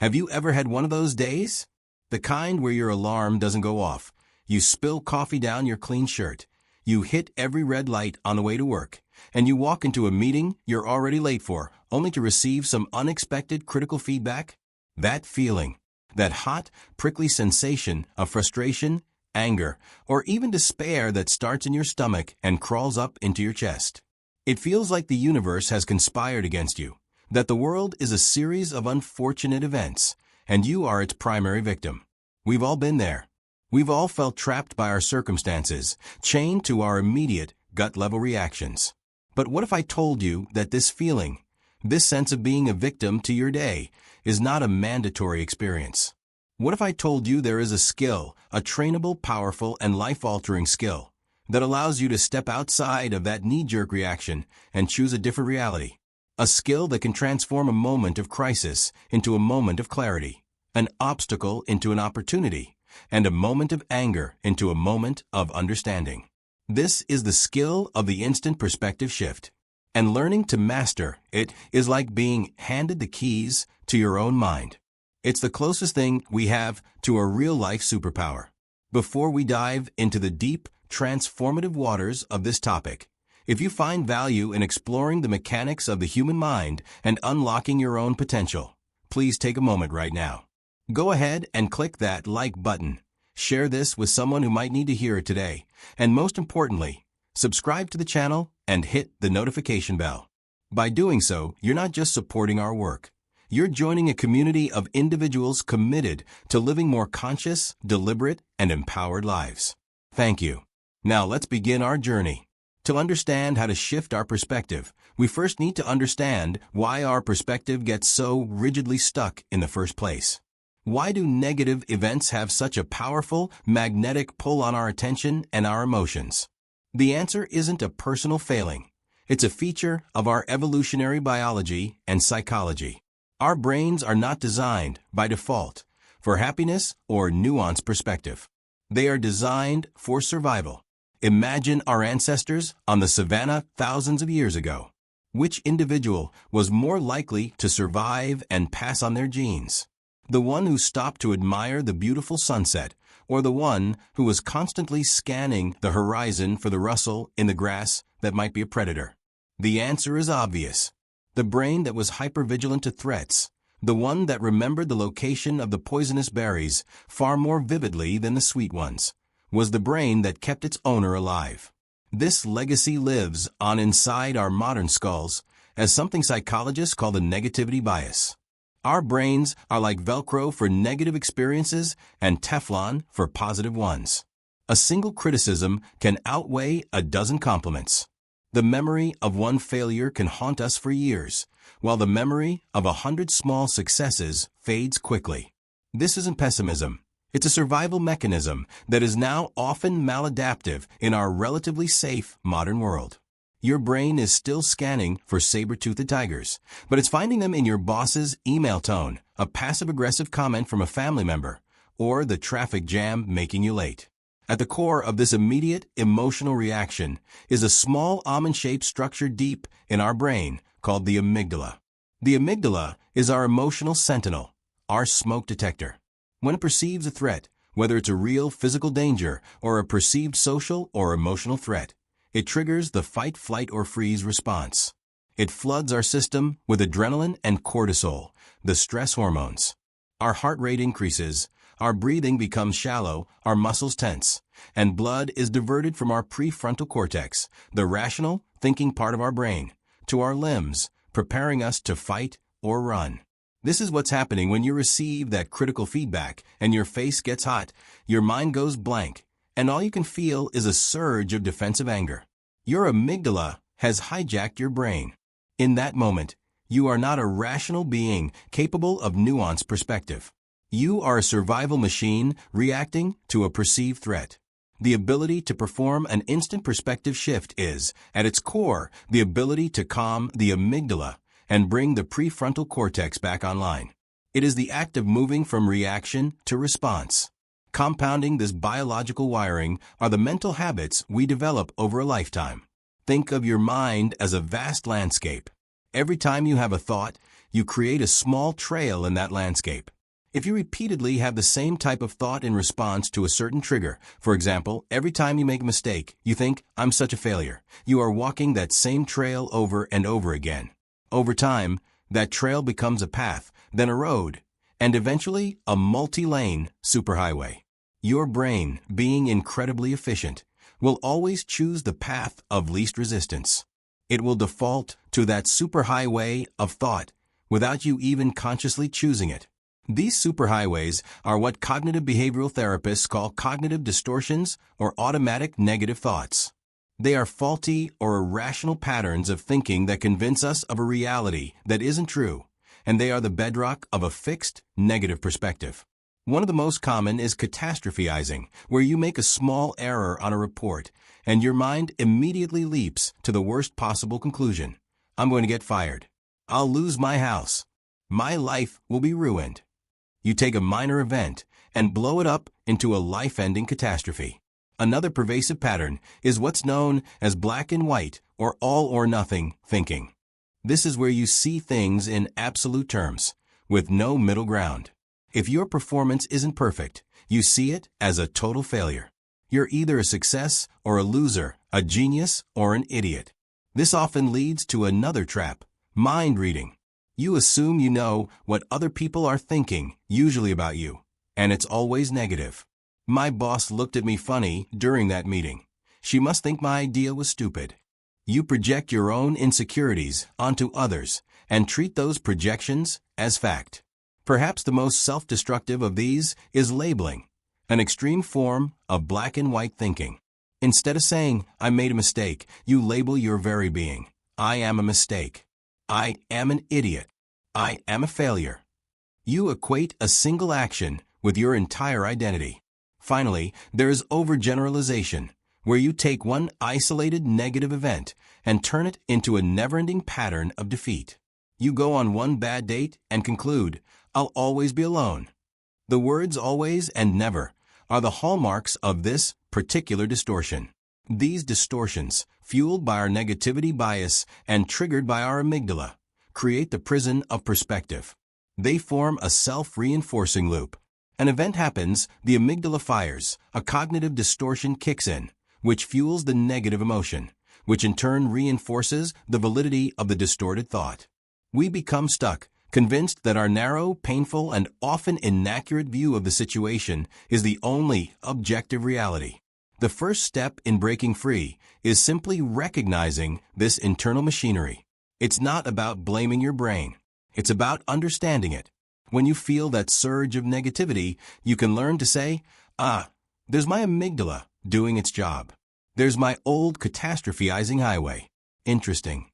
Have you ever had one of those days? The kind where your alarm doesn't go off, you spill coffee down your clean shirt, you hit every red light on the way to work, and you walk into a meeting you're already late for, only to receive some unexpected critical feedback? That feeling, that hot, prickly sensation of frustration, anger, or even despair that starts in your stomach and crawls up into your chest. It feels like the universe has conspired against you, that the world is a series of unfortunate events, and you are its primary victim. We've all been there. We've all felt trapped by our circumstances, chained to our immediate, gut-level reactions. But what if I told you that this feeling, this sense of being a victim to your day, is not a mandatory experience? What if I told you there is a skill, a trainable, powerful, and life-altering skill, that allows you to step outside of that knee-jerk reaction and choose a different reality? A skill that can transform a moment of crisis into a moment of clarity, an obstacle into an opportunity, and a moment of anger into a moment of understanding. This is the skill of the instant perspective shift. And learning to master it is like being handed the keys to your own mind. It's the closest thing we have to a real-life superpower. Before we dive into the deep, transformative waters of this topic, if you find value in exploring the mechanics of the human mind and unlocking your own potential, please take a moment right now. Go ahead and click that like button. Share this with someone who might need to hear it today. And most importantly, subscribe to the channel and hit the notification bell. By doing so, you're not just supporting our work. You're joining a community of individuals committed to living more conscious, deliberate, and empowered lives. Thank you. Now let's begin our journey. To understand how to shift our perspective, we first need to understand why our perspective gets so rigidly stuck in the first place. Why do negative events have such a powerful, magnetic pull on our attention and our emotions? The answer isn't a personal failing. It's a feature of our evolutionary biology and psychology. Our brains are not designed, by default, for happiness or nuanced perspective. They are designed for survival. Imagine our ancestors on the savannah thousands of years ago. Which individual was more likely to survive and pass on their genes? The one who stopped to admire the beautiful sunset, or the one who was constantly scanning the horizon for the rustle in the grass that might be a predator? The answer is obvious. The brain that was hypervigilant to threats, the one that remembered the location of the poisonous berries far more vividly than the sweet ones, was the brain that kept its owner alive. This legacy lives on inside our modern skulls as something psychologists call the negativity bias. Our brains are like Velcro for negative experiences and Teflon for positive ones. A single criticism can outweigh a dozen compliments. The memory of one failure can haunt us for years, while the memory of 100 small successes fades quickly. This isn't pessimism. It's a survival mechanism that is now often maladaptive in our relatively safe modern world. Your brain is still scanning for saber-toothed tigers, but it's finding them in your boss's email tone, a passive-aggressive comment from a family member, or the traffic jam making you late. At the core of this immediate emotional reaction is a small almond-shaped structure deep in our brain called the amygdala. The amygdala is our emotional sentinel, our smoke detector. When it perceives a threat, whether it's a real physical danger or a perceived social or emotional threat, it triggers the fight, flight, or freeze response. It floods our system with adrenaline and cortisol, the stress hormones. Our heart rate increases, our breathing becomes shallow, our muscles tense, and blood is diverted from our prefrontal cortex, the rational, thinking part of our brain, to our limbs, preparing us to fight or run. This is what's happening when you receive that critical feedback and your face gets hot, your mind goes blank, and all you can feel is a surge of defensive anger. Your amygdala has hijacked your brain. In that moment, you are not a rational being capable of nuanced perspective. You are a survival machine reacting to a perceived threat. The ability to perform an instant perspective shift is, at its core, the ability to calm the amygdala and bring the prefrontal cortex back online. It is the act of moving from reaction to response. Compounding this biological wiring are the mental habits we develop over a lifetime. Think of your mind as a vast landscape. Every time you have a thought, you create a small trail in that landscape. If you repeatedly have the same type of thought in response to a certain trigger, for example, every time you make a mistake, you think, I'm such a failure. You are walking that same trail over and over again. Over time, that trail becomes a path, then a road, and eventually a multi-lane superhighway. Your brain, being incredibly efficient, will always choose the path of least resistance. It will default to that superhighway of thought without you even consciously choosing it. These superhighways are what cognitive behavioral therapists call cognitive distortions or automatic negative thoughts. They are faulty or irrational patterns of thinking that convince us of a reality that isn't true, and they are the bedrock of a fixed, negative perspective. One of the most common is catastrophizing, where you make a small error on a report, and your mind immediately leaps to the worst possible conclusion. I'm going to get fired. I'll lose my house. My life will be ruined. You take a minor event and blow it up into a life-ending catastrophe. Another pervasive pattern is what's known as black and white or all-or-nothing thinking. This is where you see things in absolute terms, with no middle ground. If your performance isn't perfect, you see it as a total failure. You're either a success or a loser, a genius or an idiot. This often leads to another trap, mind reading. You assume you know what other people are thinking, usually about you, and it's always negative. My boss looked at me funny during that meeting. She must think my idea was stupid. You project your own insecurities onto others and treat those projections as fact. Perhaps the most self-destructive of these is labeling, an extreme form of black and white thinking. Instead of saying, I made a mistake, you label your very being. I am a mistake. I am an idiot. I am a failure. You equate a single action with your entire identity. Finally, there is overgeneralization, where you take one isolated negative event and turn it into a never-ending pattern of defeat. You go on one bad date and conclude, I'll always be alone. The words always and never are the hallmarks of this particular distortion. These distortions, fueled by our negativity bias and triggered by our amygdala, create the prison of perspective. They form a self-reinforcing loop. An event happens, the amygdala fires, a cognitive distortion kicks in, which fuels the negative emotion, which in turn reinforces the validity of the distorted thought. We become stuck, convinced that our narrow, painful, and often inaccurate view of the situation is the only objective reality. The first step in breaking free is simply recognizing this internal machinery. It's not about blaming your brain. It's about understanding it. When you feel that surge of negativity, you can learn to say, there's my amygdala doing its job. There's my old catastrophizing highway. Interesting.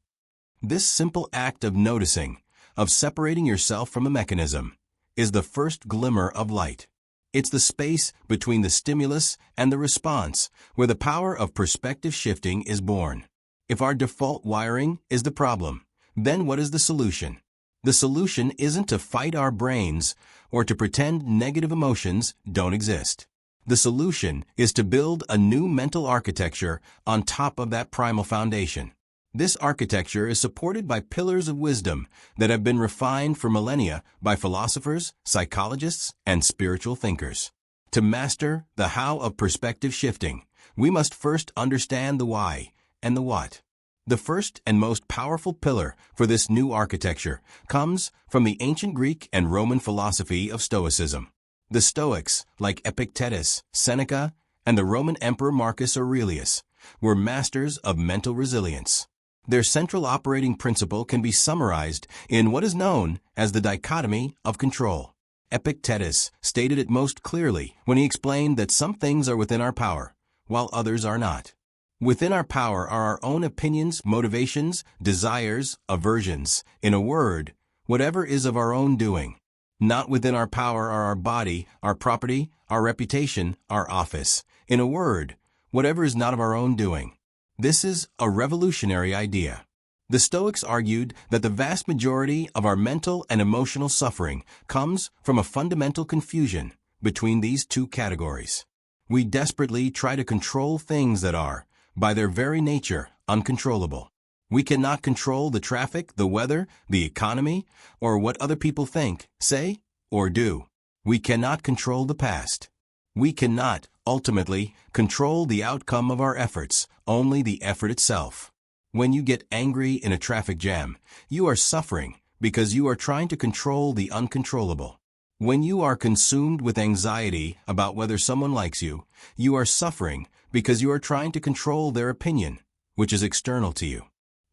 This simple act of noticing, of separating yourself from a mechanism, is the first glimmer of light. It's the space between the stimulus and the response where the power of perspective shifting is born. If our default wiring is the problem, then what is the solution? The solution isn't to fight our brains or to pretend negative emotions don't exist. The solution is to build a new mental architecture on top of that primal foundation. This architecture is supported by pillars of wisdom that have been refined for millennia by philosophers, psychologists, and spiritual thinkers. To master the how of perspective shifting, we must first understand the why and the what. The first and most powerful pillar for this new architecture comes from the ancient Greek and Roman philosophy of Stoicism. The Stoics, like Epictetus, Seneca, and the Roman Emperor Marcus Aurelius, were masters of mental resilience. Their central operating principle can be summarized in what is known as the dichotomy of control. Epictetus stated it most clearly when he explained that some things are within our power, while others are not. Within our power are our own opinions, motivations, desires, aversions. In a word, whatever is of our own doing. Not within our power are our body, our property, our reputation, our office. In a word, whatever is not of our own doing. This is a revolutionary idea. The Stoics argued that the vast majority of our mental and emotional suffering comes from a fundamental confusion between these two categories. We desperately try to control things that are, by their very nature, uncontrollable. We cannot control the traffic, the weather, the economy, or what other people think, say, or do. We cannot control the past. We cannot, ultimately, control the outcome of our efforts, only the effort itself. When you get angry in a traffic jam, you are suffering because you are trying to control the uncontrollable. When you are consumed with anxiety about whether someone likes you, you are suffering because you are trying to control their opinion, which is external to you.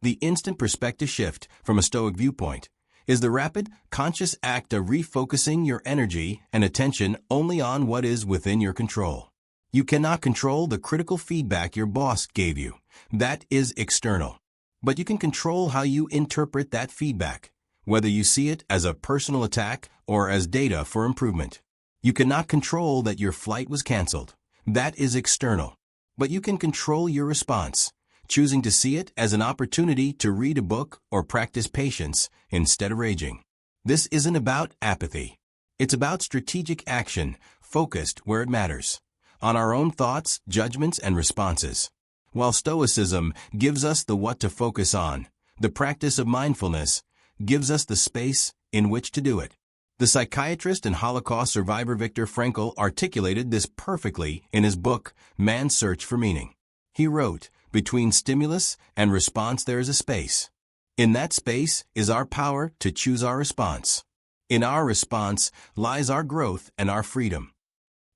The instant perspective shift from a Stoic viewpoint is the rapid, conscious act of refocusing your energy and attention only on what is within your control. You cannot control the critical feedback your boss gave you. That is external. But you can control how you interpret that feedback, whether you see it as a personal attack or as data for improvement. You cannot control that your flight was canceled. That is external. But you can control your response, choosing to see it as an opportunity to read a book or practice patience instead of raging. This isn't about apathy. It's about strategic action, focused where it matters, on our own thoughts, judgments, and responses. While Stoicism gives us the what to focus on, the practice of mindfulness gives us the space in which to do it. The psychiatrist and Holocaust survivor Viktor Frankl articulated this perfectly in his book, Man's Search for Meaning. He wrote, "Between stimulus and response there is a space. In that space is our power to choose our response. In our response lies our growth and our freedom."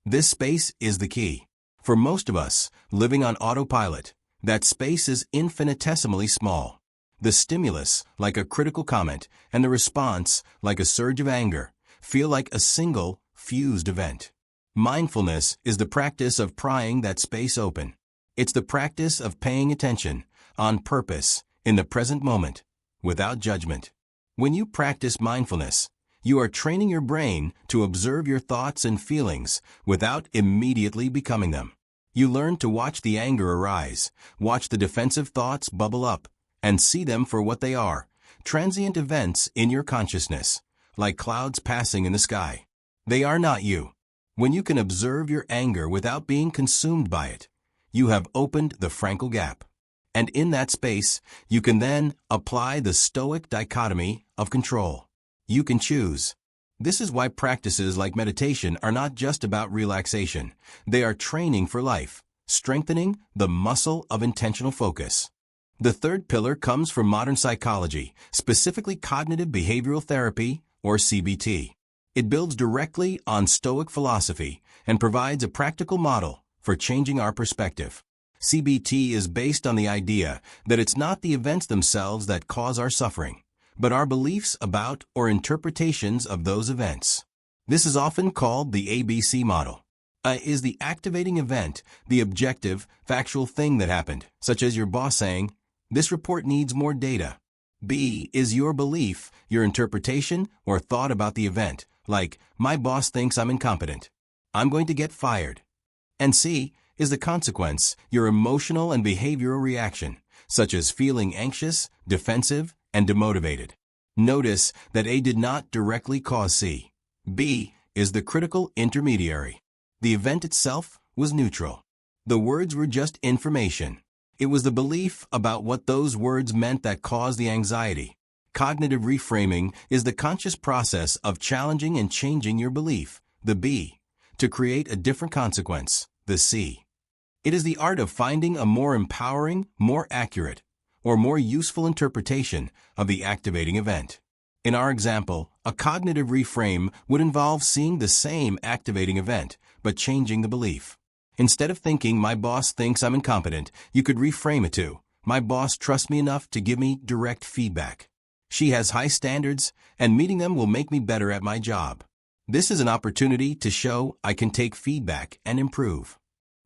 This space is the key. For most of us, living on autopilot, that space is infinitesimally small. The stimulus, like a critical comment, and the response, like a surge of anger, feel like a single, fused event. Mindfulness is the practice of prying that space open. It's the practice of paying attention, on purpose, in the present moment, without judgment. When you practice mindfulness, you are training your brain to observe your thoughts and feelings without immediately becoming them. You learn to watch the anger arise, watch the defensive thoughts bubble up, and see them for what they are, transient events in your consciousness, like clouds passing in the sky. They are not you. When you can observe your anger without being consumed by it, you have opened the Frankl gap. And in that space, you can then apply the Stoic dichotomy of control. You can choose. This is why practices like meditation are not just about relaxation. They are training for life, strengthening the muscle of intentional focus. The third pillar comes from modern psychology, specifically cognitive behavioral therapy, or CBT. It builds directly on Stoic philosophy and provides a practical model for changing our perspective. CBT is based on the idea that it's not the events themselves that cause our suffering, but our beliefs about or interpretations of those events. This is often called the ABC model. A is the activating event, the objective, factual thing that happened, such as your boss saying, "This report needs more data." B is your belief, your interpretation, or thought about the event, like, "My boss thinks I'm incompetent. I'm going to get fired." And C is the consequence, your emotional and behavioral reaction, such as feeling anxious, defensive, and demotivated. Notice that A did not directly cause C. B is the critical intermediary. The event itself was neutral. The words were just information. It was the belief about what those words meant that caused the anxiety. Cognitive reframing is the conscious process of challenging and changing your belief, the B, to create a different consequence, the C. It is the art of finding a more empowering, more accurate, or more useful interpretation of the activating event. In our example, a cognitive reframe would involve seeing the same activating event, but changing the belief. Instead of thinking, "My boss thinks I'm incompetent," you could reframe it to, "My boss trusts me enough to give me direct feedback. She has high standards, and meeting them will make me better at my job." This is an opportunity to show I can take feedback and improve.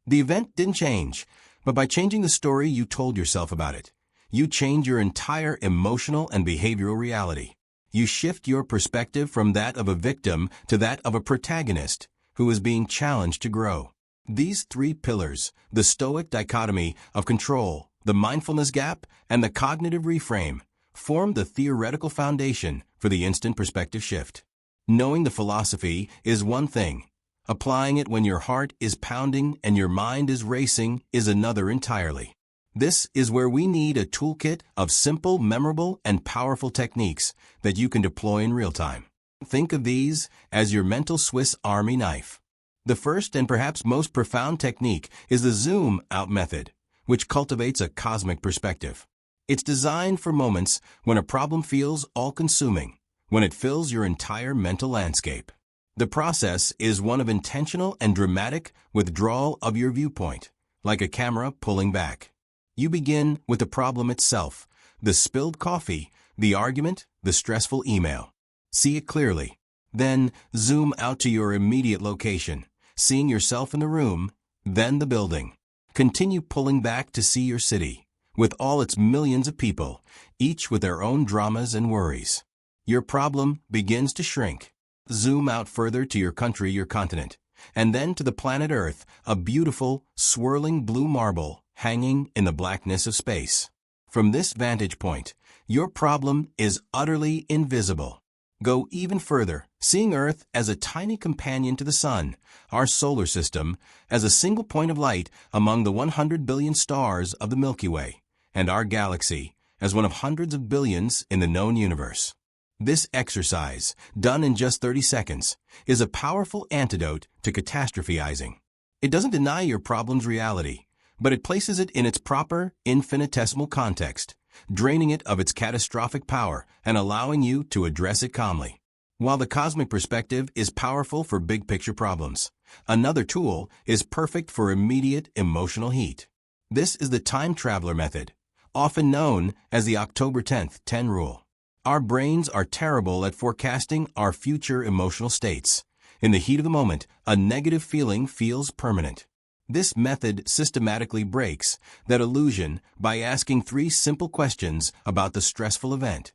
The event didn't change, but by changing the story you told yourself about it, you change your entire emotional and behavioral reality. You shift your perspective from that of a victim to that of a protagonist who is being challenged to grow. These three pillars, the Stoic dichotomy of control, the mindfulness gap, and the cognitive reframe, form the theoretical foundation for the instant perspective shift. Knowing the philosophy is one thing. Applying it when your heart is pounding and your mind is racing is another entirely. This is where we need a toolkit of simple, memorable, and powerful techniques that you can deploy in real time. Think of these as your mental Swiss Army knife. The first and perhaps most profound technique is the zoom out method, which cultivates a cosmic perspective. It's designed for moments when a problem feels all-consuming, when it fills your entire mental landscape. The process is one of intentional and dramatic withdrawal of your viewpoint, like a camera pulling back. You begin with the problem itself, the spilled coffee, the argument, the stressful email. See it clearly. Then zoom out to your immediate location, seeing yourself in the room, then the building. Continue pulling back to see your city, with all its millions of people, each with their own dramas and worries. Your problem begins to shrink. Zoom out further to your country, your continent, and then to the planet Earth, a beautiful, swirling blue marble hanging in the blackness of space. From this vantage point, your problem is utterly invisible. Go even further, seeing Earth as a tiny companion to the Sun, our solar system, as a single point of light among the 100 billion stars of the Milky Way, and our galaxy as one of hundreds of billions in the known universe. This exercise, done in just 30 seconds, is a powerful antidote to catastrophizing. It doesn't deny your problem's reality, but it places it in its proper, infinitesimal context, draining it of its catastrophic power and allowing you to address it calmly. While the cosmic perspective is powerful for big-picture problems, another tool is perfect for immediate emotional heat. This is the time traveler method, often known as the October 10th 10 rule. Our brains are terrible at forecasting our future emotional states. In the heat of the moment, a negative feeling feels permanent. This method systematically breaks that illusion by asking 3 simple questions about the stressful event.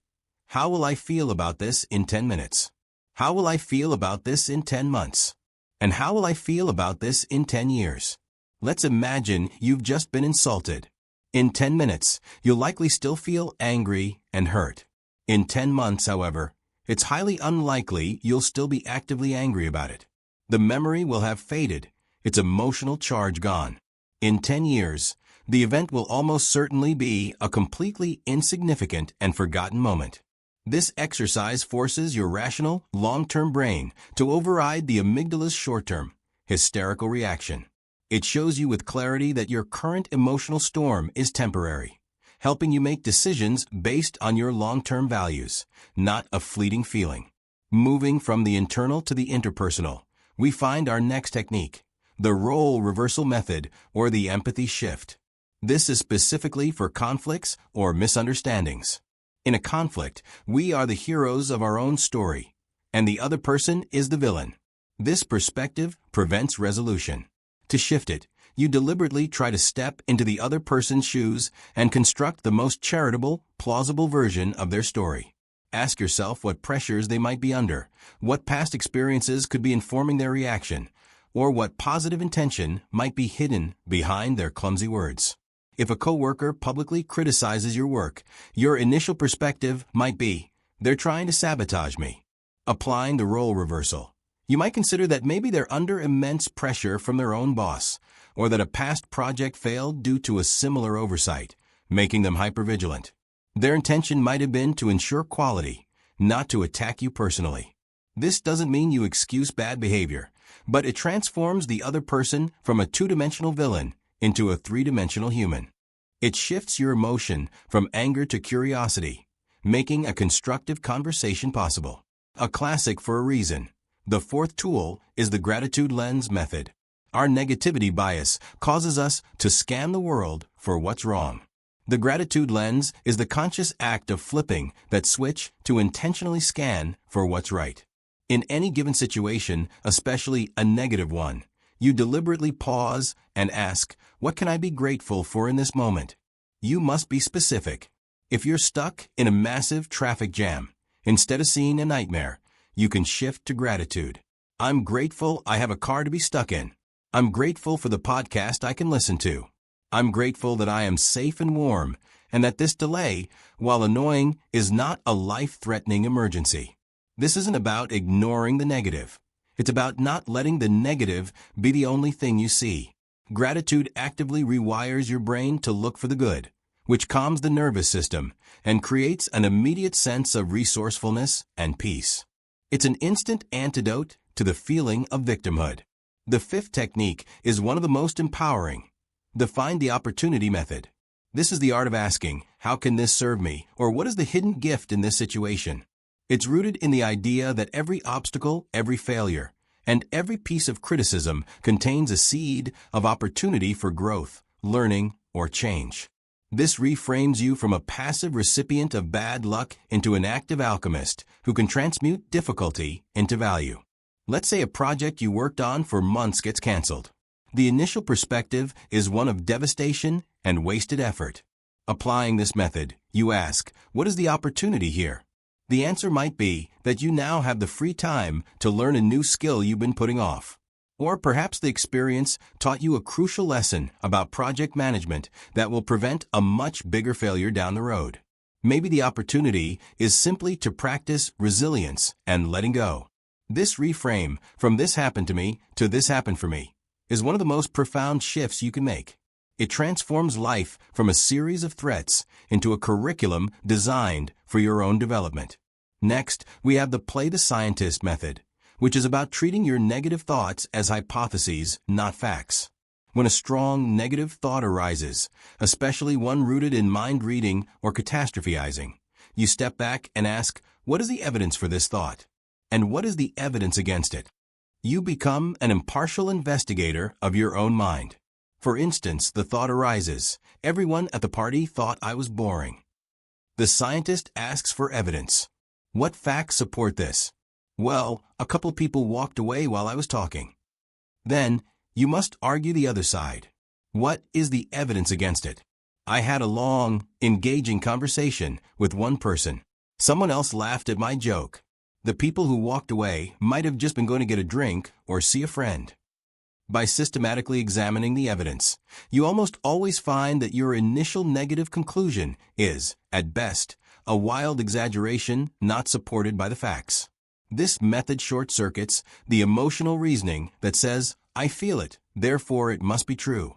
How will I feel about this in 10 minutes? How will I feel about this in 10 months? And how will I feel about this in 10 years? Let's imagine you've just been insulted. In 10 minutes, you'll likely still feel angry and hurt. In 10 months, however, it's highly unlikely you'll still be actively angry about it. The memory will have faded, its emotional charge gone. In 10 years, the event will almost certainly be a completely insignificant and forgotten moment. This exercise forces your rational, long-term brain to override the amygdala's short-term, hysterical reaction. It shows you with clarity that your current emotional storm is temporary, helping you make decisions based on your long-term values, not a fleeting feeling. Moving from the internal to the interpersonal, we find our next technique, the role reversal method or the empathy shift. This is specifically for conflicts or misunderstandings. In a conflict, we are the heroes of our own story, and the other person is the villain. This perspective prevents resolution. To shift it, you deliberately try to step into the other person's shoes and construct the most charitable, plausible version of their story. Ask yourself what pressures they might be under, what past experiences could be informing their reaction, or what positive intention might be hidden behind their clumsy words. If a coworker publicly criticizes your work, your initial perspective might be, "They're trying to sabotage me." Applying the role reversal, you might consider that maybe they're under immense pressure from their own boss, or that a past project failed due to a similar oversight, making them hypervigilant. Their intention might have been to ensure quality, not to attack you personally. This doesn't mean you excuse bad behavior, but it transforms the other person from a 2-dimensional villain into a 3-dimensional human. It shifts your emotion from anger to curiosity, making a constructive conversation possible. A classic for a reason. The 4th tool is the gratitude lens method. Our negativity bias causes us to scan the world for what's wrong. The gratitude lens is the conscious act of flipping that switch to intentionally scan for what's right. In any given situation, especially a negative one, you deliberately pause and ask, what can I be grateful for in this moment? You must be specific. If you're stuck in a massive traffic jam, instead of seeing a nightmare, you can shift to gratitude. I'm grateful I have a car to be stuck in. I'm grateful for the podcast I can listen to. I'm grateful that I am safe and warm, and that this delay, while annoying, is not a life-threatening emergency. This isn't about ignoring the negative. It's about not letting the negative be the only thing you see. Gratitude actively rewires your brain to look for the good, which calms the nervous system and creates an immediate sense of resourcefulness and peace. It's an instant antidote to the feeling of victimhood. The fifth technique is one of the most empowering, the find the opportunity method. This is the art of asking, how can this serve me, or what is the hidden gift in this situation? It's rooted in the idea that every obstacle, every failure, and every piece of criticism contains a seed of opportunity for growth, learning, or change. This reframes you from a passive recipient of bad luck into an active alchemist who can transmute difficulty into value. Let's say a project you worked on for months gets canceled. The initial perspective is one of devastation and wasted effort. Applying this method, you ask, what is the opportunity here? The answer might be that you now have the free time to learn a new skill you've been putting off. Or perhaps the experience taught you a crucial lesson about project management that will prevent a much bigger failure down the road. Maybe the opportunity is simply to practice resilience and letting go. This reframe, from this happened to me to this happened for me, is one of the most profound shifts you can make. It transforms life from a series of threats into a curriculum designed for your own development. Next, we have the play the scientist method, which is about treating your negative thoughts as hypotheses, not facts. When a strong negative thought arises, especially one rooted in mind reading or catastrophizing, you step back and ask, what is the evidence for this thought? And what is the evidence against it? You become an impartial investigator of your own mind. For instance, the thought arises, everyone at the party thought I was boring. The scientist asks for evidence. What facts support this? Well, a couple people walked away while I was talking. Then, you must argue the other side. What is the evidence against it? I had a long, engaging conversation with one person. Someone else laughed at my joke. The people who walked away might have just been going to get a drink or see a friend. By systematically examining the evidence, you almost always find that your initial negative conclusion is, at best, a wild exaggeration not supported by the facts. This method short-circuits the emotional reasoning that says, I feel it, therefore it must be true.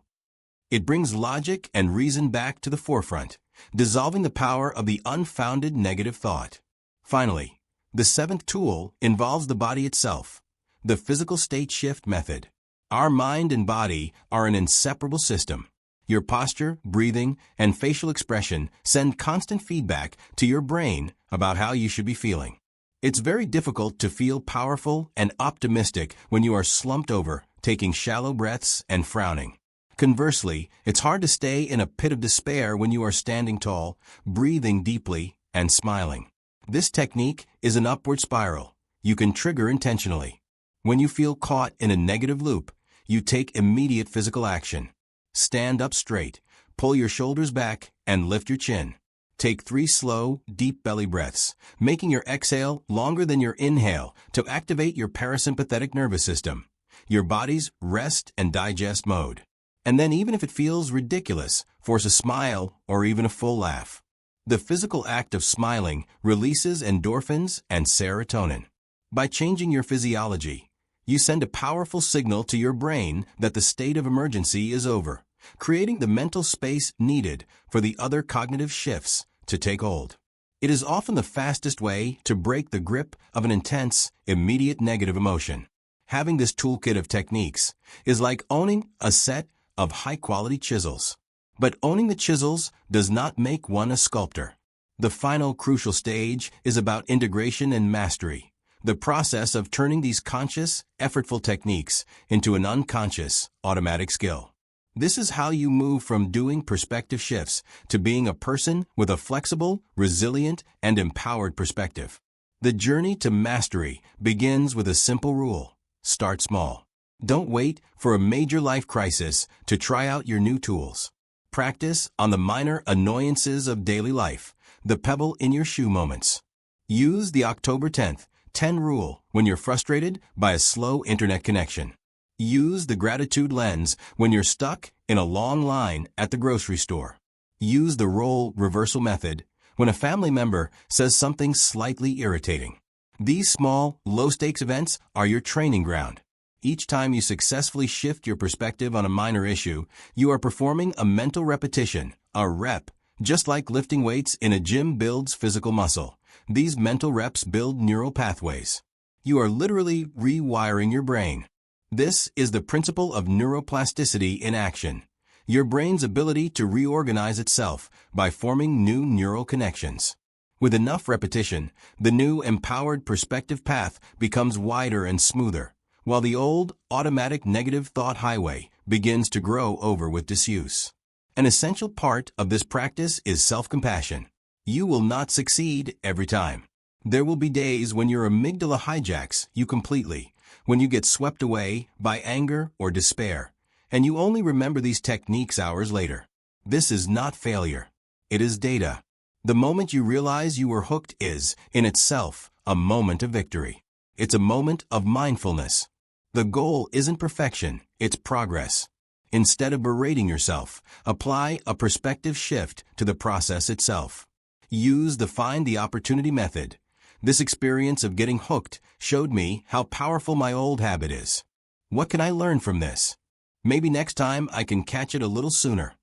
It brings logic and reason back to the forefront, dissolving the power of the unfounded negative thought. Finally, the seventh tool involves the body itself, the physical state shift method. Our mind and body are an inseparable system. Your posture, breathing, and facial expression send constant feedback to your brain about how you should be feeling. It's very difficult to feel powerful and optimistic when you are slumped over, taking shallow breaths and frowning. Conversely, it's hard to stay in a pit of despair when you are standing tall, breathing deeply, and smiling. This technique is an upward spiral you can trigger intentionally. When you feel caught in a negative loop, you take immediate physical action. Stand up straight, pull your shoulders back, and lift your chin. Take 3 slow, deep belly breaths, making your exhale longer than your inhale to activate your parasympathetic nervous system, your body's rest and digest mode. And then, even if it feels ridiculous, force a smile or even a full laugh. The physical act of smiling releases endorphins and serotonin. By changing your physiology, you send a powerful signal to your brain that the state of emergency is over, creating the mental space needed for the other cognitive shifts to take hold. It is often the fastest way to break the grip of an intense, immediate negative emotion. Having this toolkit of techniques is like owning a set of high-quality chisels. But owning the chisels does not make one a sculptor. The final crucial stage is about integration and mastery, the process of turning these conscious, effortful techniques into an unconscious, automatic skill. This is how you move from doing perspective shifts to being a person with a flexible, resilient, and empowered perspective. The journey to mastery begins with a simple rule: start small. Don't wait for a major life crisis to try out your new tools. Practice on the minor annoyances of daily life, the pebble in your shoe moments. Use the October 10th 10 rule when you're frustrated by a slow internet connection. Use the gratitude lens when you're stuck in a long line at the grocery store. Use the role reversal method when a family member says something slightly irritating. These small, low-stakes events are your training ground. Each time you successfully shift your perspective on a minor issue, you are performing a mental repetition, a rep. Just like lifting weights in a gym builds physical muscle, these mental reps build neural pathways. You are literally rewiring your brain. This is the principle of neuroplasticity in action. Your brain's ability to reorganize itself by forming new neural connections. With enough repetition, the new empowered perspective path becomes wider and smoother, while the old, automatic negative thought highway begins to grow over with disuse. An essential part of this practice is self-compassion. You will not succeed every time. There will be days when your amygdala hijacks you completely, when you get swept away by anger or despair, and you only remember these techniques hours later. This is not failure. It is data. The moment you realize you were hooked is, in itself, a moment of victory. It's a moment of mindfulness. The goal isn't perfection, it's progress. Instead of berating yourself, apply a perspective shift to the process itself. Use the find the opportunity method. This experience of getting hooked showed me how powerful my old habit is. What can I learn from this? Maybe next time I can catch it a little sooner.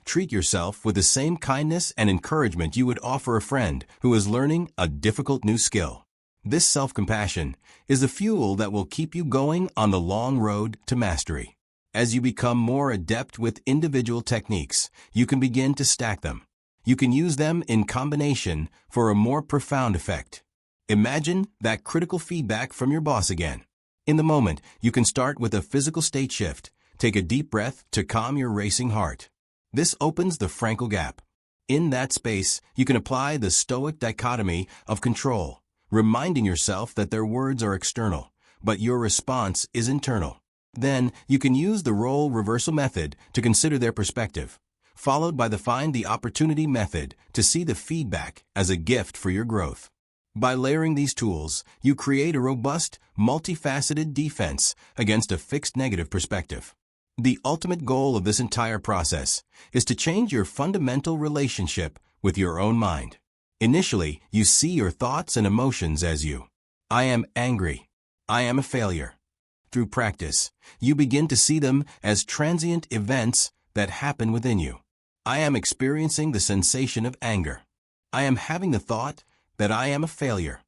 Treat yourself with the same kindness and encouragement you would offer a friend who is learning a difficult new skill. This self-compassion is the fuel that will keep you going on the long road to mastery. As you become more adept with individual techniques, you can begin to stack them. You can use them in combination for a more profound effect. Imagine that critical feedback from your boss again. In the moment, you can start with a physical state shift. Take a deep breath to calm your racing heart. This opens the Frankl gap. In that space, you can apply the Stoic dichotomy of control, reminding yourself that their words are external, but your response is internal. Then, you can use the role reversal method to consider their perspective, followed by the find the opportunity method to see the feedback as a gift for your growth. By layering these tools, you create a robust, multifaceted defense against a fixed negative perspective. The ultimate goal of this entire process is to change your fundamental relationship with your own mind. Initially, you see your thoughts and emotions as I am angry. I am a failure. Through practice, you begin to see them as transient events that happen within you. I am experiencing the sensation of anger. I am having the thought that I am a failure.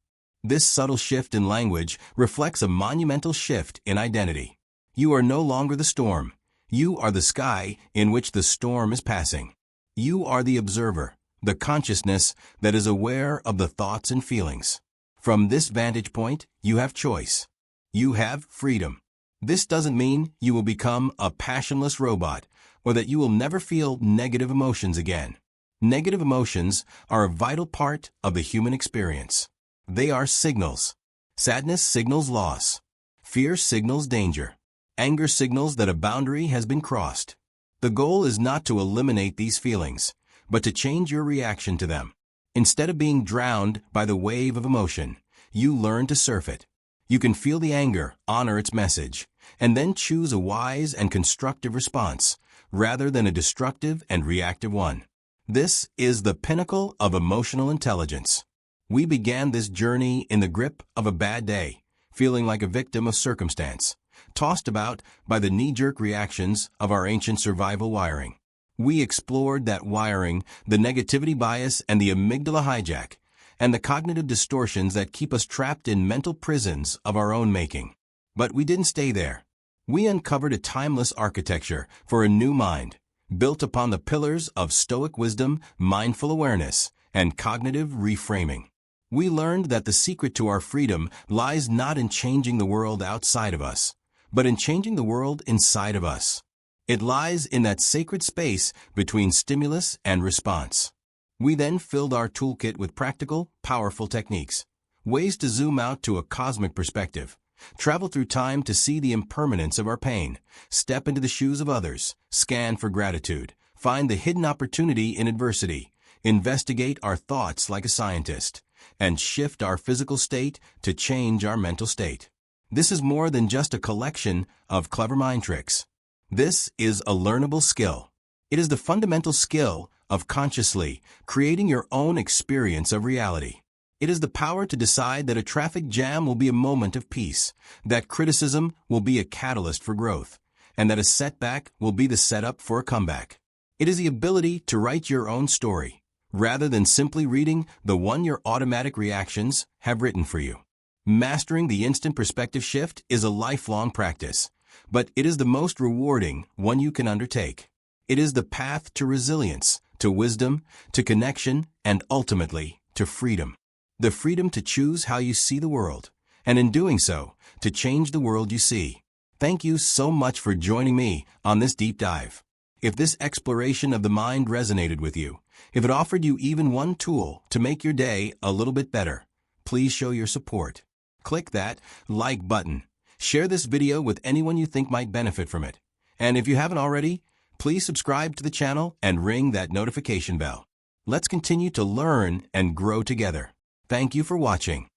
This subtle shift in language reflects a monumental shift in identity. You are no longer the storm. You are the sky in which the storm is passing. You are the observer, the consciousness that is aware of the thoughts and feelings. From this vantage point, you have choice. You have freedom. This doesn't mean you will become a passionless robot or that you will never feel negative emotions again. Negative emotions are a vital part of the human experience. They are signals. Sadness signals loss. Fear signals danger. Anger signals that a boundary has been crossed. The goal is not to eliminate these feelings, but to change your reaction to them. Instead of being drowned by the wave of emotion, you learn to surf it. You can feel the anger, honor its message, and then choose a wise and constructive response, rather than a destructive and reactive one. This is the pinnacle of emotional intelligence. We began this journey in the grip of a bad day, feeling like a victim of circumstance, tossed about by the knee-jerk reactions of our ancient survival wiring. We explored that wiring, the negativity bias and the amygdala hijack, and the cognitive distortions that keep us trapped in mental prisons of our own making. But we didn't stay there. We uncovered a timeless architecture for a new mind, built upon the pillars of Stoic wisdom, mindful awareness, and cognitive reframing. We learned that the secret to our freedom lies not in changing the world outside of us, but in changing the world inside of us. It lies in that sacred space between stimulus and response. We then filled our toolkit with practical, powerful techniques, ways to zoom out to a cosmic perspective, travel through time to see the impermanence of our pain, step into the shoes of others, scan for gratitude, find the hidden opportunity in adversity, investigate our thoughts like a scientist, and shift our physical state to change our mental state. This is more than just a collection of clever mind tricks. This is a learnable skill. It is the fundamental skill of consciously creating your own experience of reality. It is the power to decide that a traffic jam will be a moment of peace, that criticism will be a catalyst for growth, and that a setback will be the setup for a comeback. It is the ability to write your own story, rather than simply reading the one your automatic reactions have written for you. Mastering the instant perspective shift is a lifelong practice, but it is the most rewarding one you can undertake. It is the path to resilience, to wisdom, to connection, and ultimately, to freedom. The freedom to choose how you see the world, and in doing so, to change the world you see. Thank you so much for joining me on this deep dive. If this exploration of the mind resonated with you, if it offered you even one tool to make your day a little bit better, please show your support. Click that like button. Share this video with anyone you think might benefit from it. And if you haven't already, please subscribe to the channel and ring that notification bell. Let's continue to learn and grow together. Thank you for watching.